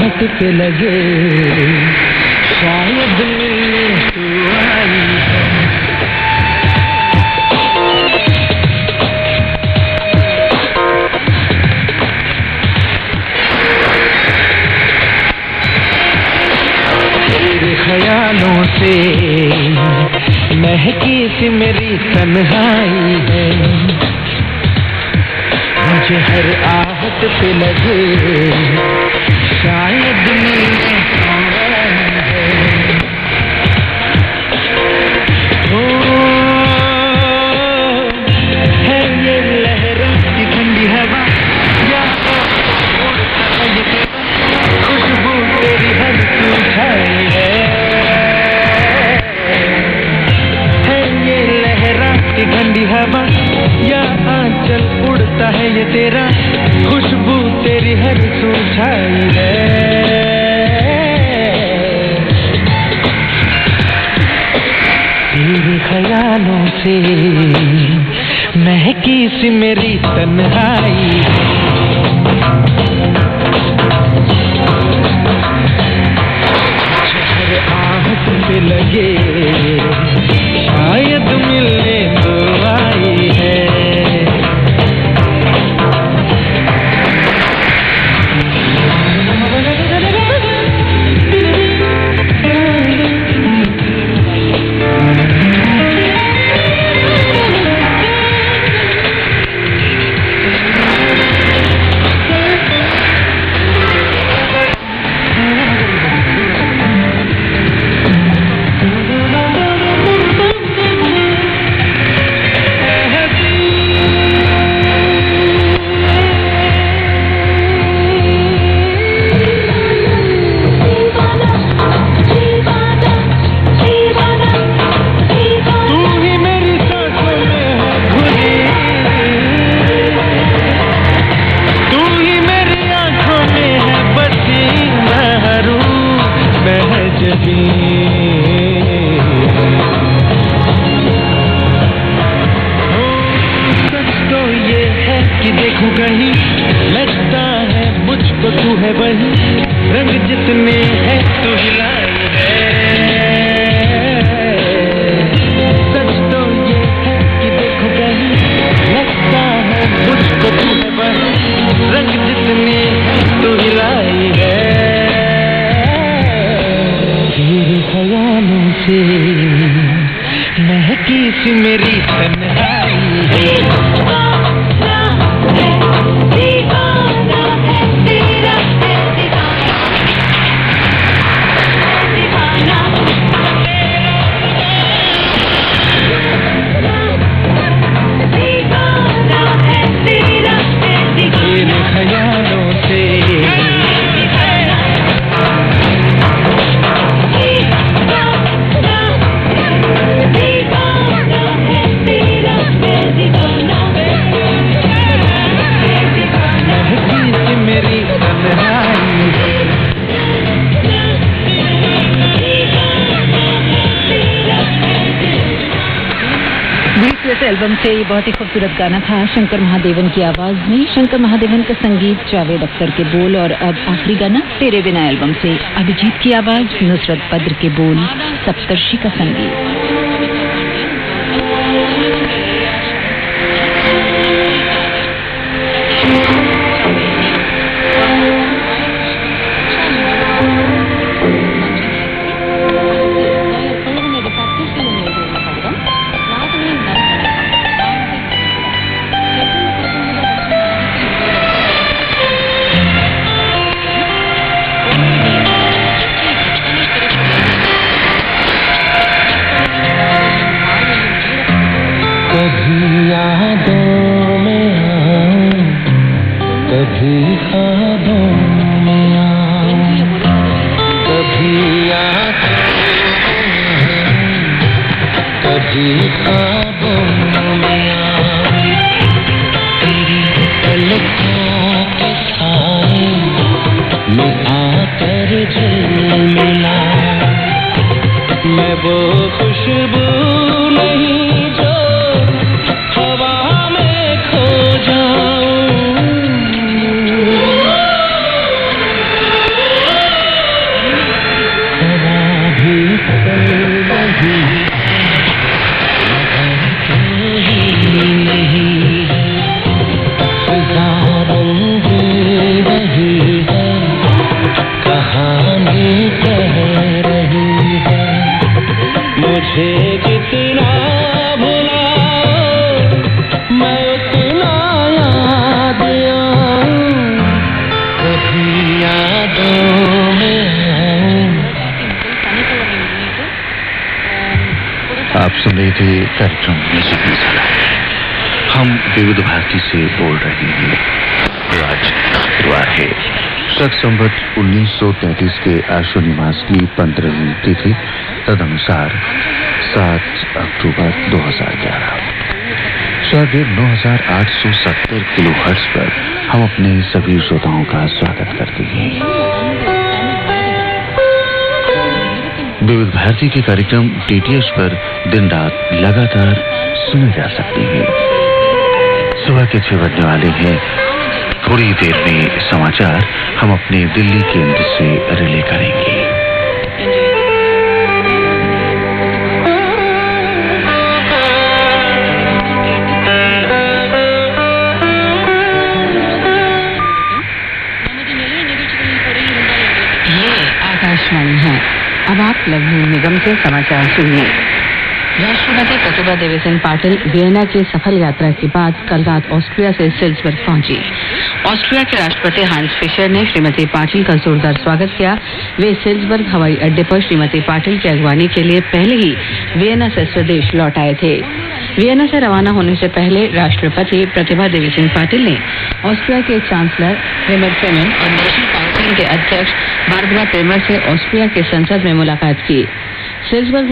आहट पे लगे शायद मिलने तू आई है। तेरे ख्यालों से महकी सी मेरी तन्हाई है, मुझे हर आहट पे लगे शायद मिलने है। है ये लहरों की ठंडी हवा या खुशबू तेरी हर छाई है। ये लहरा की ठंडी हवा या आंचल उड़ता है ये तेरा, खुशबू तेरी हर छाई है। तेरे ख्यालों से महकी सी मेरी तन्हाई, आहट पे लगे शायद मिलने तो आई है। एल्बम से बहुत ही खूबसूरत गाना था शंकर महादेवन की आवाज में, शंकर महादेवन का संगीत, जावेद अख्तर के बोल। और अब आखिरी गाना तेरे बिना एल्बम से अभिजीत की आवाज, नुसरत बद्र के बोल, सप्तर्षि का संगीत। रहे थे कार्यक्रम म्यूजिक मसाला। हम विविध भारती से बोल रहे हैं। आज शुक्रवार है, शक संवत 1933 के आश्विनी मास की 15वीं तिथि, तदनुसार 7 अक्टूबर 2011। शायद 9870 किलोहर्ट्ज पर हम अपने सभी श्रोताओं का स्वागत करते हैं। विविध भारती के कार्यक्रम DTH पर दिन रात लगातार सुने जा सकते हैं। सुबह के 6 बजने वाले हैं। थोड़ी देर में समाचार हम अपने दिल्ली केंद्र से रिले करेंगे। ये आकाशवाणी है। अब आप लखनऊ निगम से समाचार सुनिए। राष्ट्रपति प्रतिभा देवेसिंह पाटिल वियना की सफल यात्रा के बाद कल रात ऑस्ट्रिया से सेल्सबर्ग पहुंची। ऑस्ट्रिया के राष्ट्रपति हांस फिशर ने श्रीमती पाटिल का जोरदार स्वागत किया। वे सेल्सबर्ग हवाई अड्डे पर श्रीमती पाटिल की अगवानी के लिए पहले ही वियना से स्वदेश लौट आए थे। वियना से रवाना होने से पहले राष्ट्रपति प्रतिभा देवेसिंह पाटिल ने ऑस्ट्रिया के चांसलर हेमर फेमेन और नेशनल काउंसिल के अध्यक्ष बारबरा प्रेमर से ऑस्ट्रिया के संसद में मुलाकात की। सेल्सबर्ग